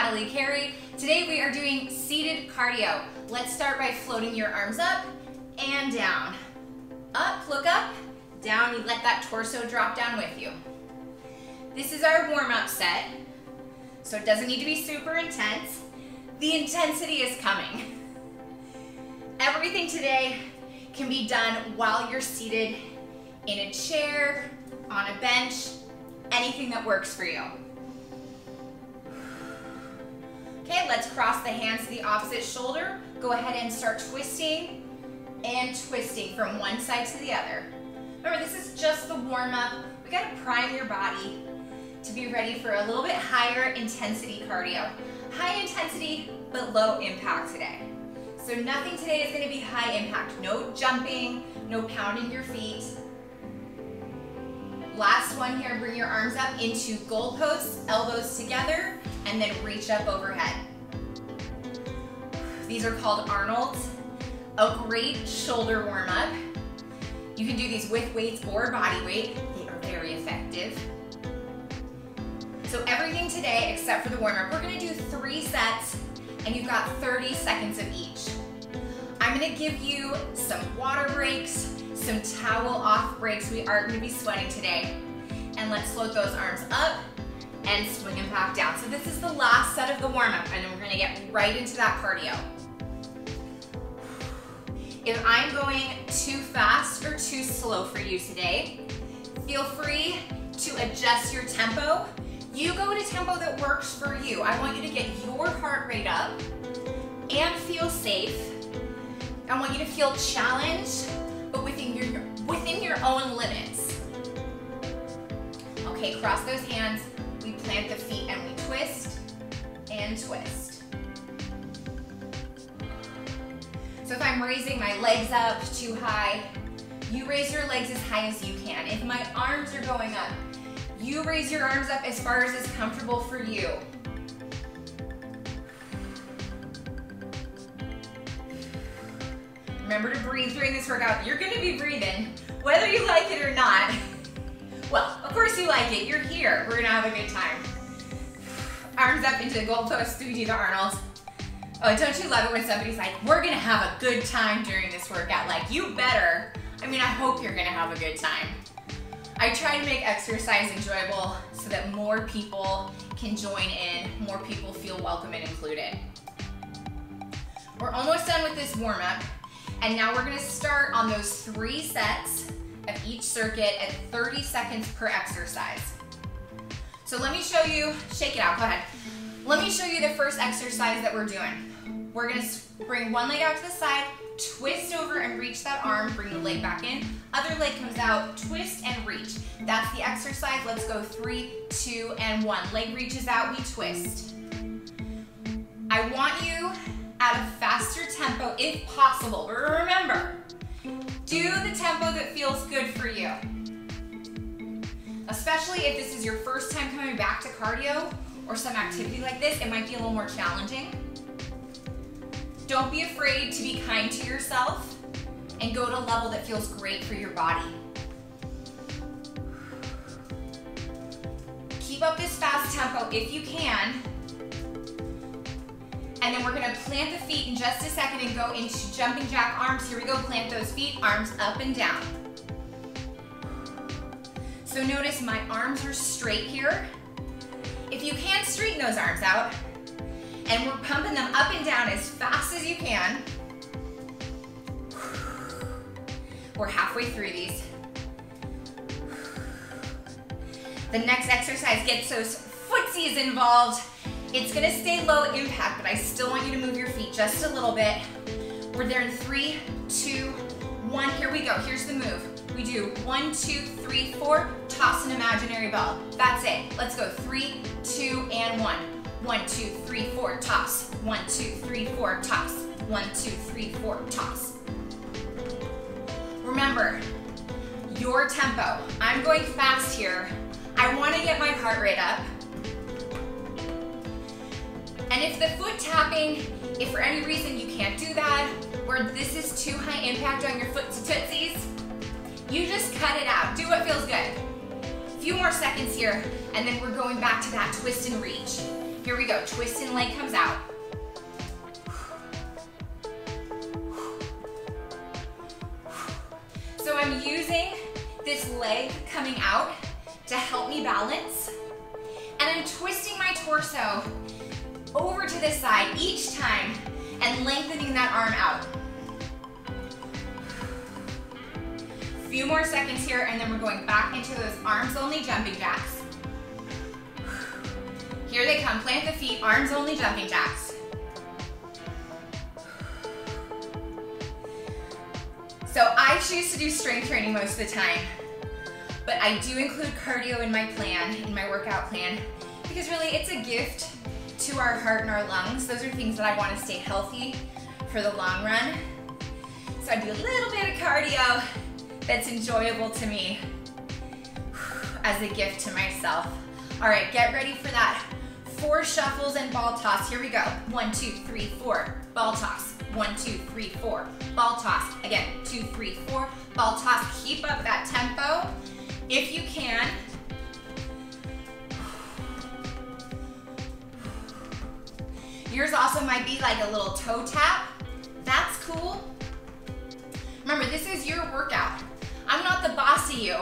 Natalie Carey. Today we are doing seated cardio. Let's start by floating your arms up and down. Up, look up, down, you let that torso drop down with you. This is our warm-up set, so it doesn't need to be super intense. The intensity is coming. Everything today can be done while you're seated in a chair, on a bench, anything that works for you. Okay, let's cross the hands to the opposite shoulder. Go ahead and start twisting and twisting from one side to the other. Remember, this is just the warm-up. We gotta prime your body to be ready for a little bit higher intensity cardio. High intensity, but low impact today. So nothing today is gonna be high impact. No jumping, no pounding your feet. Last one here, bring your arms up into goalposts, elbows together, and then reach up overhead. These are called Arnold's. A great shoulder warm-up. You can do these with weights or body weight. They are very effective. So everything today except for the warm-up, we're gonna do 3 sets and you've got 30 seconds of each. I'm gonna give you some water breaks, some towel off breaks. We are gonna be sweating today. And let's float those arms up and swing them back down. So this is the last set of the warm-up and then we're gonna get right into that cardio. If I'm going too fast or too slow for you today, feel free to adjust your tempo. You go to tempo that works for you. I want you to get your heart rate up and feel safe. I want you to feel challenged, but within your own limits. Okay, cross those hands. We plant the feet and we twist and twist. So if I'm raising my legs up too high, you raise your legs as high as you can. If my arms are going up, you raise your arms up as far as is comfortable for you. Remember to breathe during this workout. You're gonna be breathing, whether you like it or not. Well, of course you like it. You're here. We're gonna have a good time. Arms up into the goalposts. We do the Arnold's. Oh, don't you love it when somebody's like, we're gonna have a good time during this workout? Like, you better. I mean, I hope you're gonna have a good time. I try to make exercise enjoyable so that more people can join in, more people feel welcome and included. We're almost done with this warm-up, and now we're gonna start on those 3 sets of each circuit at 30 seconds per exercise. So let me show you, shake it out, go ahead. Let me show you the first exercise that we're doing. We're gonna bring one leg out to the side, twist over and reach that arm, bring the leg back in. Other leg comes out, twist and reach. That's the exercise. Let's go 3, 2, and 1. Leg reaches out, we twist. I want you at a faster tempo if possible. But remember, do the tempo that feels good for you. Especially if this is your first time coming back to cardio or some activity like this, it might be a little more challenging. Don't be afraid to be kind to yourself and go to a level that feels great for your body. Keep up this fast tempo if you can. And then we're gonna plant the feet in just a second and go into jumping jack arms. Here we go, plant those feet, arms up and down. So notice my arms are straight here. If you can, straighten those arms out. And we're pumping them up and down as fast as you can. We're halfway through these. The next exercise gets those footsies involved. It's gonna stay low impact, but I still want you to move your feet just a little bit. We're there in 3, 2, 1. Here we go, here's the move. We do 1, 2, 3, 4, toss an imaginary ball. That's it. Let's go 3, 2, and 1. 1, 2, 3, 4, toss. 1, 2, 3, 4, toss. 1, 2, 3, 4, toss. Remember, your tempo. I'm going fast here. I want to get my heart rate up. And if the foot tapping, if for any reason you can't do that, or this is too high impact on your foot to tootsies, you just cut it out. Do what feels good. A few more seconds here, and then we're going back to that twist and reach. Here we go, twist and leg comes out. So I'm using this leg coming out to help me balance, and I'm twisting my torso over to this side each time and lengthening that arm out. A few more seconds here, and then we're going back into those arms only jumping jacks. Here they come, plant the feet, arms only jumping jacks. So I choose to do strength training most of the time, but I do include cardio in my plan, in my workout plan, because really it's a gift to our heart and our lungs. Those are things that I want to stay healthy for the long run. So I do a little bit of cardio that's enjoyable to me as a gift to myself. All right, get ready for that. 4 shuffles and ball toss. Here we go. 1, 2, 3, 4. Ball toss. 1, 2, 3, 4. Ball toss. Again, 2, 3, 4. Ball toss. Keep up that tempo if you can. Yours also might be like a little toe tap. That's cool. Remember, this is your workout. I'm not the boss of you.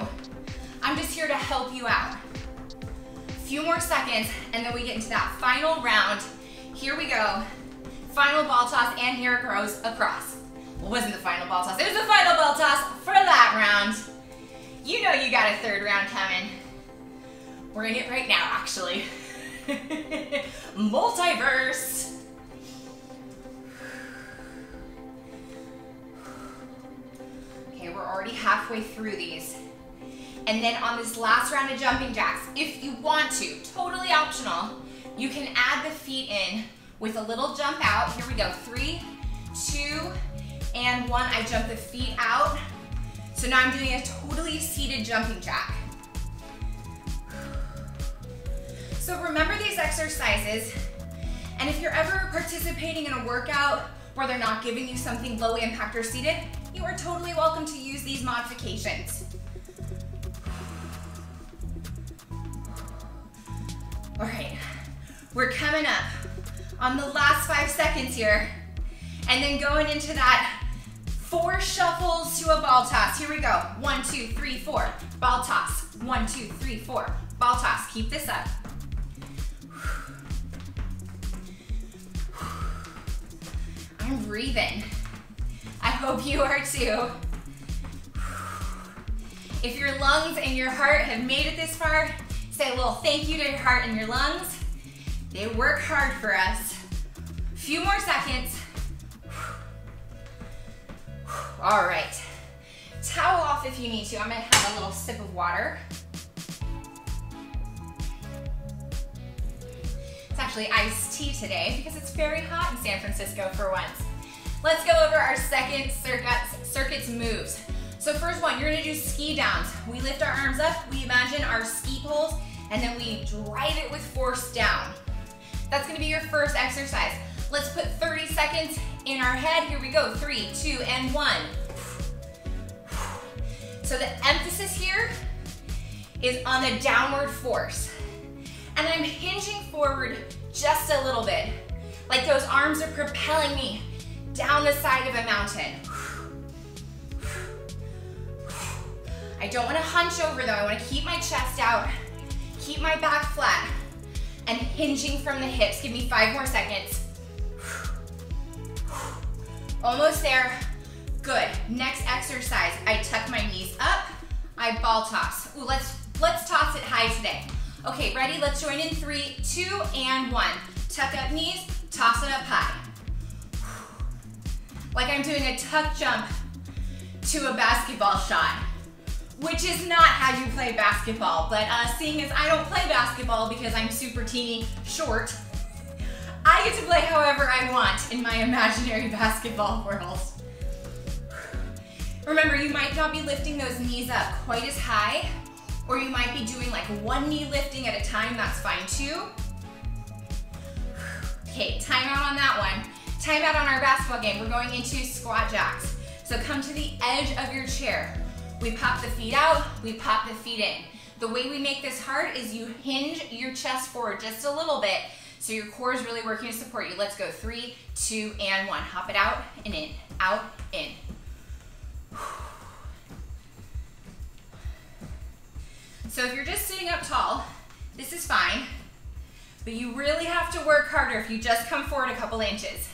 I'm just here to help you out. A few more seconds, and then we get into that final round. Here we go. Final ball toss, and here it goes across. Well, it wasn't the final ball toss. It was the final ball toss for that round. You know you got a 3rd round coming. We're in it right now, actually. Multiverse. Okay, we're already halfway through these. And then on this last round of jumping jacks, if you want to, totally optional, you can add the feet in with a little jump out. Here we go, 3, 2, and 1. I jump the feet out. So now I'm doing a totally seated jumping jack. So remember these exercises, and if you're ever participating in a workout where they're not giving you something low impact or seated, you are totally welcome to use these modifications. All right, we're coming up on the last 5 seconds here, and then going into that 4 shuffles to a ball toss. Here we go, 1, 2, 3, 4, ball toss. 1, 2, 3, 4, ball toss. Keep this up. I'm breathing. I hope you are too. If your lungs and your heart have made it this far, say a little thank you to your heart and your lungs. They work hard for us. A few more seconds. All right. Towel off if you need to. I'm gonna have a little sip of water. It's actually iced tea today because it's very hot in San Francisco for once. Let's go over our second circuits moves. So first one, you're gonna do ski downs. We lift our arms up, we imagine our ski poles, and then we drive it with force down. That's gonna be your first exercise. Let's put 30 seconds in our head. Here we go, 3, 2, and 1. So the emphasis here is on the downward force. And I'm hinging forward just a little bit, like those arms are propelling me down the side of a mountain. I don't want to hunch over though. I want to keep my chest out, keep my back flat, and hinging from the hips. Give me 5 more seconds. Almost there. Good. Next exercise. I tuck my knees up. I ball toss. Ooh, let's toss it high today. Okay, ready? Let's join in 3, 2, and 1. Tuck up knees, toss it up high. Like I'm doing a tuck jump to a basketball shot, which is not how you play basketball, but seeing as I don't play basketball because I'm super teeny short, I get to play however I want in my imaginary basketball world. Remember, you might not be lifting those knees up quite as high, or you might be doing like 1 knee lifting at a time, that's fine too. Okay, time out on that one. Time out on our basketball game. We're going into squat jacks. So come to the edge of your chair. We pop the feet out, we pop the feet in. The way we make this hard is you hinge your chest forward just a little bit So your core is really working to support you. Let's go, 3, 2, and 1. Hop it out and in, out, in. So if you're just sitting up tall, this is fine, but you really have to work harder if you just come forward a couple inches.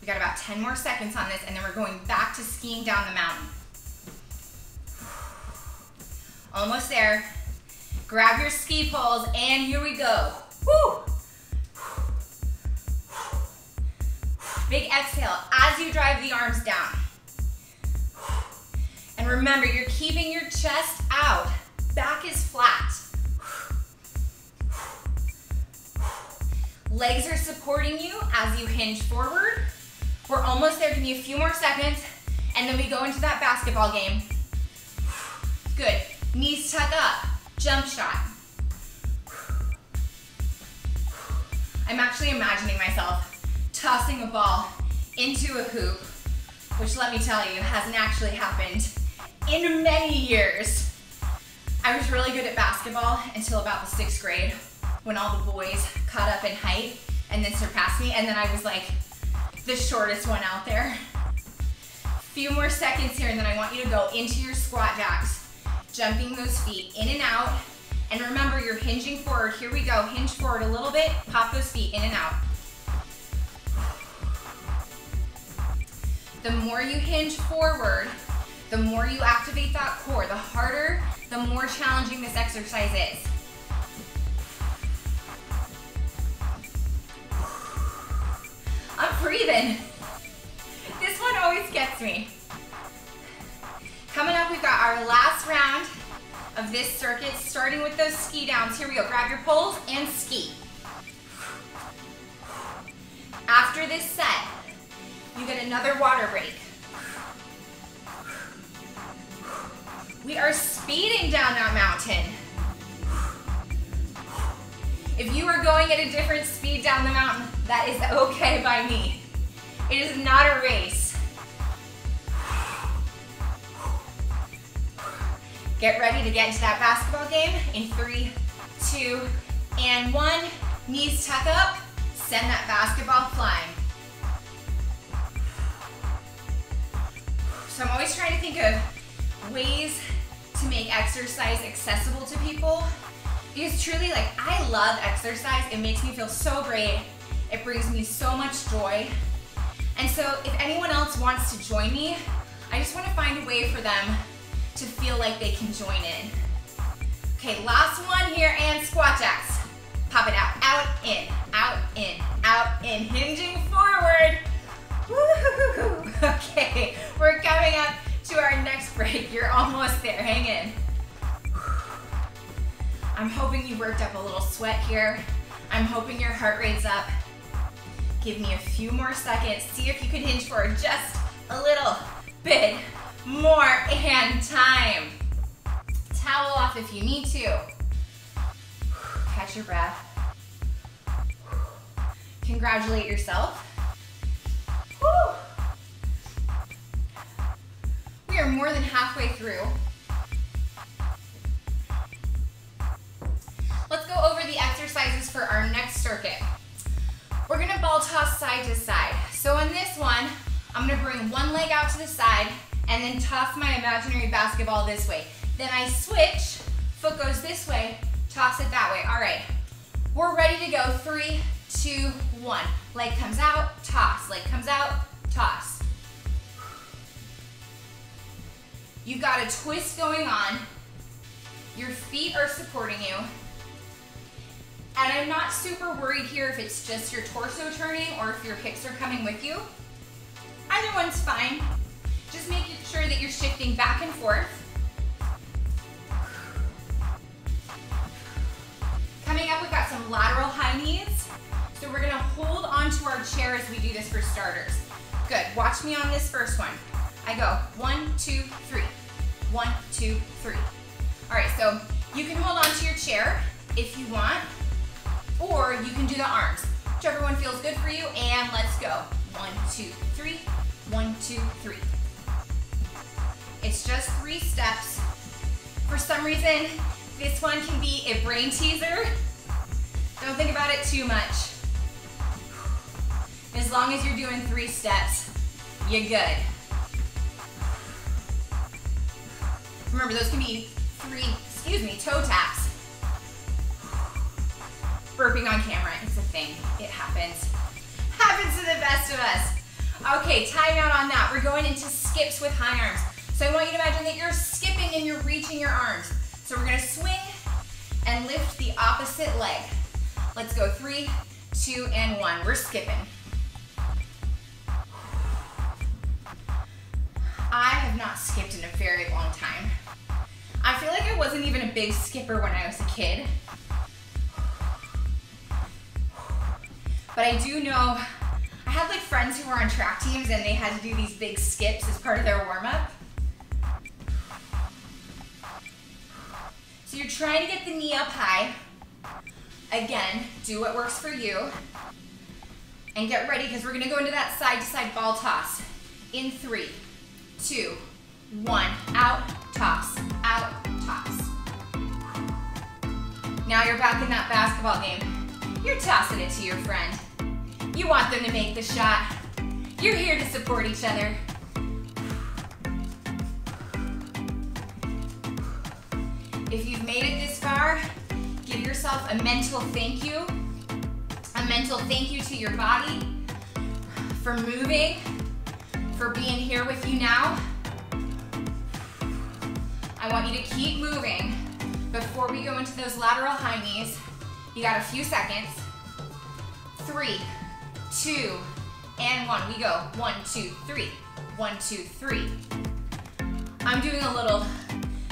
We got about 10 more seconds on this, and then we're going back to skiing down the mountain. Almost there. Grab your ski poles, and here we go. Woo! Big exhale as you drive the arms down. And remember, you're keeping your chest out. Back is flat. Legs are supporting you as you hinge forward. We're almost there. Give me a few more seconds, and then we go into that basketball game. Good. Knees tuck up. Jump shot. I'm actually imagining myself tossing a ball into a hoop, which, let me tell you, hasn't actually happened in many years. I was really good at basketball until about the 6th grade, when all the boys caught up in height and then surpassed me, and then I was like the shortest one out there. Few more seconds here, and then I want you to go into your squat jacks, jumping those feet in and out. And remember, you're hinging forward. Here we go. Hinge forward a little bit. Pop those feet in and out. The more you hinge forward, the more you activate that core. The harder, the more challenging this exercise is. I'm breathing. This one always gets me. Coming up, we've got our last round of this circuit, starting with those ski downs. Here we go. Grab your poles and ski. After this set, you get another water break. We are speeding down that mountain. If you are going at a different speed down the mountain, that is okay by me. It is not a race. Get ready to get into that basketball game in 3, 2, and 1. Knees tuck up, send that basketball flying. So I'm always trying to think of ways to make exercise accessible to people, because truly, like, I love exercise. It makes me feel so great. It brings me so much joy. And so if anyone else wants to join me, I just want to find a way for them to feel like they can join in. Okay, last one here, and squat jacks. Pop it out, out, in, out, in, out, in, hinging forward. Woo-hoo-hoo-hoo. Okay, we're coming up to our next break. You're almost there, hang in. I'm hoping you worked up a little sweat here. I'm hoping your heart rate's up. Give me a few more seconds. See if you can hinge forward just a little bit more, and time. Towel off if you need to. Catch your breath. Congratulate yourself. Woo. We are more than halfway through. Let's go over the exercises for our next circuit. We're gonna ball toss side to side. So in this one, I'm gonna bring one leg out to the side and then toss my imaginary basketball this way. Then I switch, foot goes this way, toss it that way. All right, we're ready to go. 3, 2, 1. Leg comes out, toss. Leg comes out, toss. You've got a twist going on. Your feet are supporting you. And I'm not super worried here if it's just your torso turning or if your hips are coming with you. Either one's fine. Just making sure that you're shifting back and forth. Coming up, we've got some lateral high knees. So we're gonna hold onto our chair as we do this for starters. Good, watch me on this first one. I go 1, 2, 3. 1, 2, 3. All right, so you can hold onto your chair if you want, or you can do the arms. Whichever one feels good for you, and let's go. 1, 2, 3. 1, 2, 3. It's just 3 steps. For some reason, This one can be a brain teaser. Don't think about it too much. As long as you're doing 3 steps, you're good. Remember, those can be 3, toe taps. Burping on camera, it's a thing. It happens. Happens to the best of us. Okay, time out on that. We're going into skips with high arms. So I want you to imagine that you're skipping and you're reaching your arms. So we're gonna swing and lift the opposite leg. Let's go 3, 2, and 1. We're skipping. I have not skipped in a very long time. I feel like I wasn't even a big skipper when I was a kid. But I do know, I had like friends who were on track teams and they had to do these big skips as part of their warm-up. So you're trying to get the knee up high. Again, do what works for you. And get ready because we're gonna go into that side-to-side ball toss. In 3, 2, 1, out, toss, out, toss. Now you're back in that basketball game. You're tossing it to your friend. You want them to make the shot. You're here to support each other. If you've made it this far, give yourself a mental thank you. A mental thank you to your body for moving, for being here with you now. I want you to keep moving before we go into those lateral high knees. You got a few seconds. 3, 2, and 1. We go 1, 2, 3. 1, 2, 3. I'm doing a little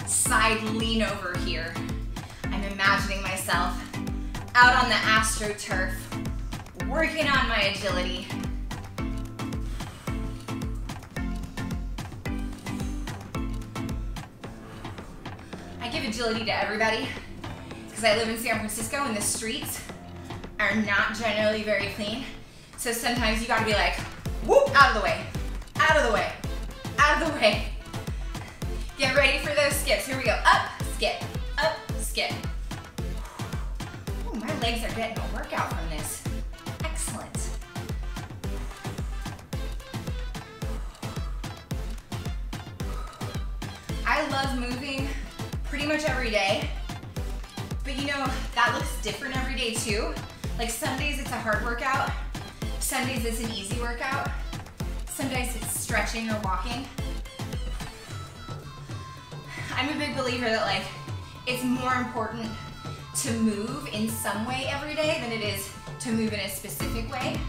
side lean over here. I'm imagining myself out on the AstroTurf, working on my agility. I give agility to everybody because I live in San Francisco and the streets are not generally very clean. So sometimes you gotta be like, whoop, out of the way, out of the way, out of the way. Get ready for those skips. Here we go. Up, skip, up, skip. Ooh, my legs are getting a workout from this. Excellent. I love moving pretty much every day, but you know, that looks different every day too. Like some days it's a hard workout, some days it's an easy workout, some days it's stretching or walking. I'm a big believer that like, it's more important to move in some way every day than it is to move in a specific way.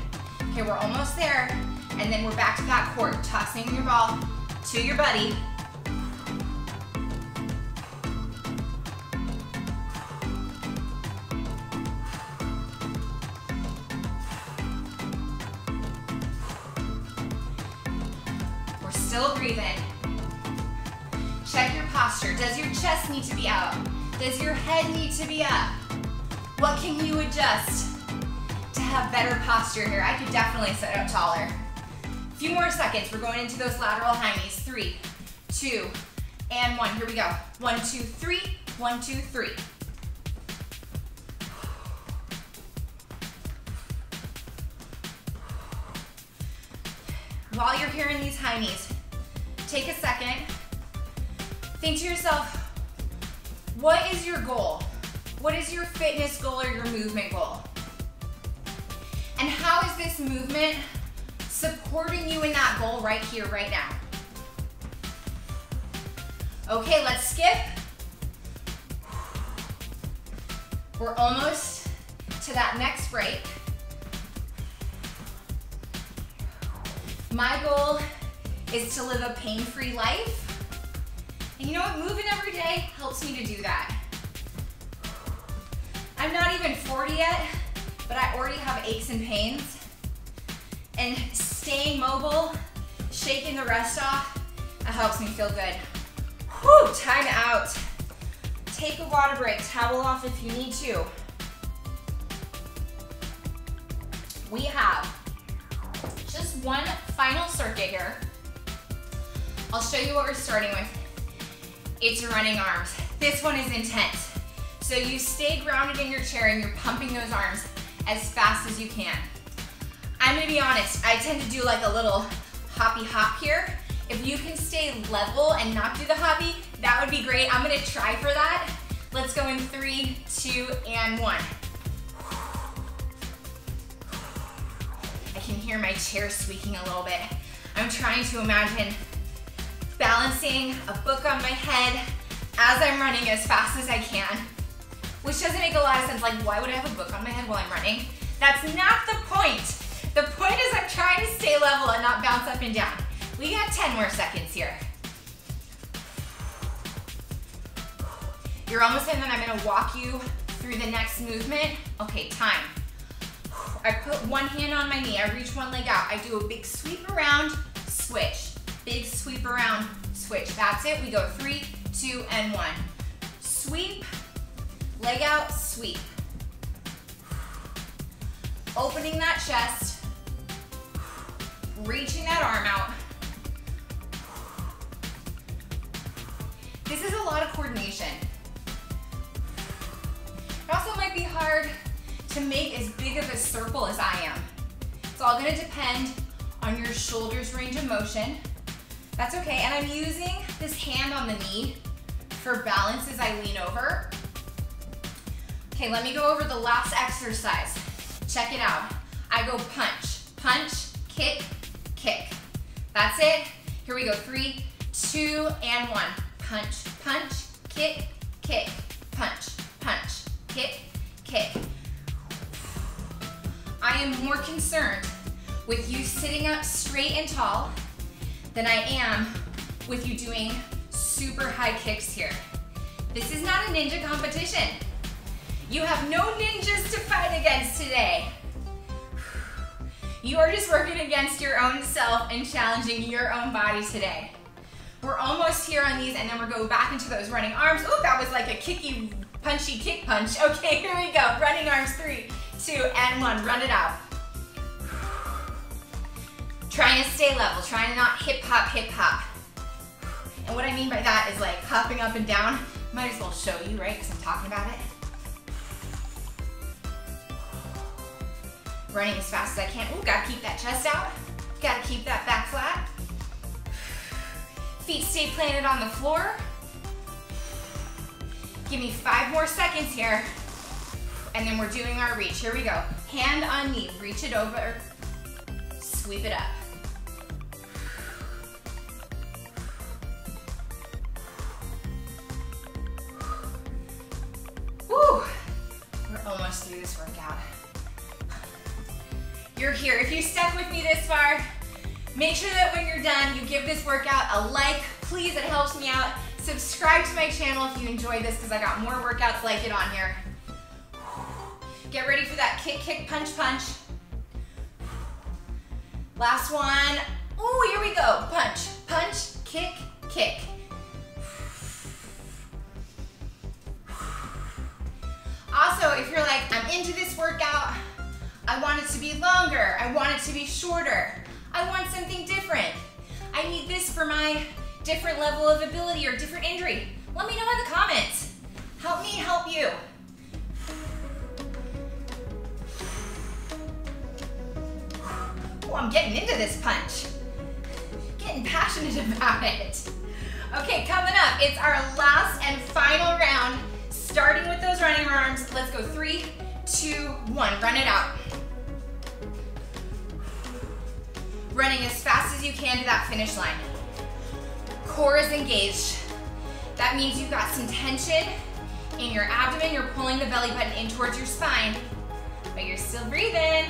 Okay, we're almost there, and then we're back to that court, tossing your ball to your buddy. We're still breathing. Check your posture. Does your chest need to be out? Does your head need to be up? What can you adjust to have better posture here? I could definitely sit up taller. A few more seconds. We're going into those lateral high knees. 3, 2, and 1. Here we go. 1, 2, 3. 1, 2, 3. While you're here in these high knees, take a second. Think to yourself, what is your goal? What is your fitness goal or your movement goal? And how is this movement supporting you in that goal right here, right now? Okay, let's skip. We're almost to that next break. My goal is to live a pain-free life. And you know what? Moving every day helps me to do that. I'm not even 40 yet, but I already have aches and pains. And staying mobile, shaking the rust off, it helps me feel good. Whew, time out. Take a water break, towel off if you need to. We have just one final circuit here. I'll show you what we're starting with. It's running arms. This one is intense. So you stay grounded in your chair and you're pumping those arms as fast as you can. I'm gonna be honest, I tend to do like a little hoppy hop here. If you can stay level and not do the hoppy, that would be great. I'm gonna try for that. Let's go in 3, 2, and 1. I can hear my chair squeaking a little bit. I'm trying to imagine balancing a book on my head as I'm running as fast as I can, which doesn't make a lot of sense. Like, why would I have a book on my head while I'm running? That's not the point. The point is I'm trying to stay level and not bounce up and down. We got 10 more seconds here. You're almost in, then I'm gonna walk you through the next movement. Okay, time. I put one hand on my knee, I reach one leg out, I do a big sweep around, switch. Big sweep around, switch. That's it, we go 3, 2, and 1. Sweep, leg out, sweep. Opening that chest, reaching that arm out. This is a lot of coordination. It also might be hard to make as big of a circle as I am. It's all gonna depend on your shoulders range of motion. That's okay, and I'm using this hand on the knee for balance as I lean over. Okay, let me go over the last exercise. Check it out. I go punch, punch, kick, kick. That's it. Here we go, 3, 2, and 1. Punch, punch, kick, kick, punch, punch, kick, kick. I am more concerned with you sitting up straight and tall than I am with you doing super high kicks here. This is not a ninja competition. You have no ninjas to fight against today. You are just working against your own self and challenging your own body today. We're almost here on these, and then we're going back into those running arms. Oh, that was like a kicky, punchy kick punch. Okay, here we go. Running arms, 3, 2, and 1. Run it out. Trying to stay level, trying to not hip hop, hip hop. And what I mean by that is like hopping up and down. Might as well show you, right? Because I'm talking about it. Running as fast as I can. Ooh, gotta keep that chest out. Gotta keep that back flat. Feet stay planted on the floor. Give me 5 more seconds here. And then we're doing our reach. Here we go. Hand on knee, reach it over, sweep it up. Woo! We're almost through this workout. You're here. If you stuck with me this far, make sure that when you're done, you give this workout a like. Please, it helps me out. Subscribe to my channel if you enjoyed this, because I got more workouts like it on here. Get ready for that kick, kick, punch, punch. Last one. Ooh, here we go. Punch, punch, kick, kick. Also, if you're like, I'm into this workout, I want it to be longer, I want it to be shorter, I want something different, I need this for my different level of ability or different injury, let me know in the comments. Help me help you. Oh, I'm getting into this punch. Getting passionate about it. Okay, coming up, it's our last and final round, starting with those running arms. Let's go 3, 2, 1, run it out. Running as fast as you can to that finish line. Core is engaged. That means you've got some tension in your abdomen. You're pulling the belly button in towards your spine, but you're still breathing.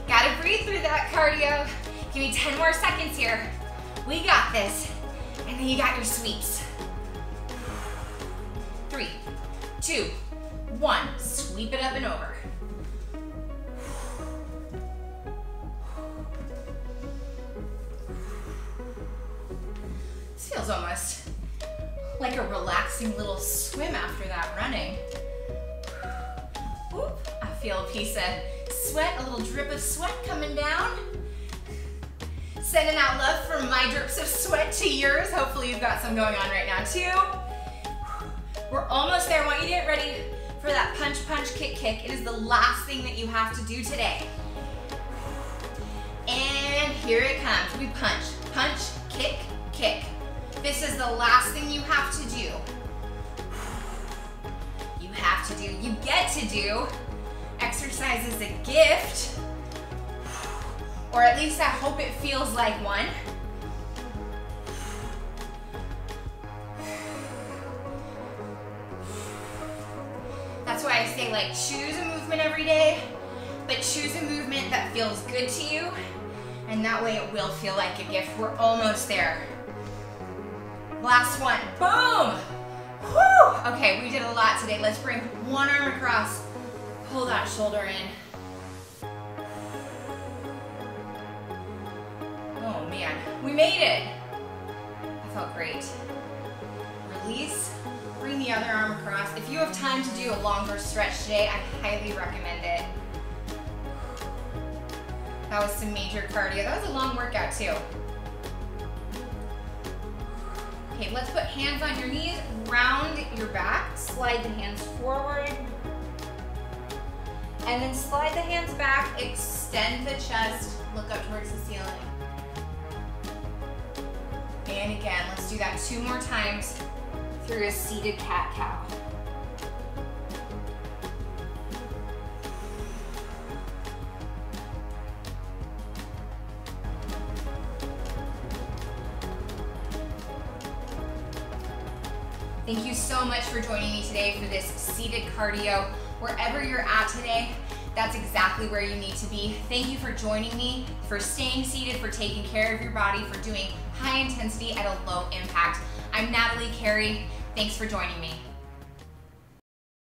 Gotta breathe through that cardio. Give me 10 more seconds here. We got this. And then you got your sweeps. 3, 2, 1. Sweep it up and over. This feels almost like a relaxing little swim after that running. Whoop, I feel a piece of sweat, a little drip of sweat coming down. Sending out love from my drips of sweat to yours. Hopefully you've got some going on right now too. We're almost there. I want you to get ready for that punch, punch, kick, kick. It is the last thing that you have to do today. And here it comes. We punch, punch, kick, kick. This is the last thing you have to do. You have to do, you get to do. Exercise is a gift, or at least I hope it feels like one. That's why I say, like, choose a movement every day, but choose a movement that feels good to you, and that way it will feel like a gift. We're almost there. Last one, boom! Whew. Okay, we did a lot today. Let's bring one arm across, pull that shoulder in. Oh man, we made it. That felt great. Release, bring the other arm across. If you have time to do a longer stretch today, I highly recommend it. That was some major cardio. That was a long workout too. Okay, let's put hands on your knees, round your back, slide the hands forward, and then slide the hands back, extend the chest, look up towards the ceiling. And again, let's do that 2 more times through a seated cat-cow. Thank you so much for joining me today for this seated cardio. Wherever you're at today, that's exactly where you need to be. Thank you for joining me, for staying seated, for taking care of your body, for doing high intensity at a low impact. I'm Natalie Carey. Thanks for joining me.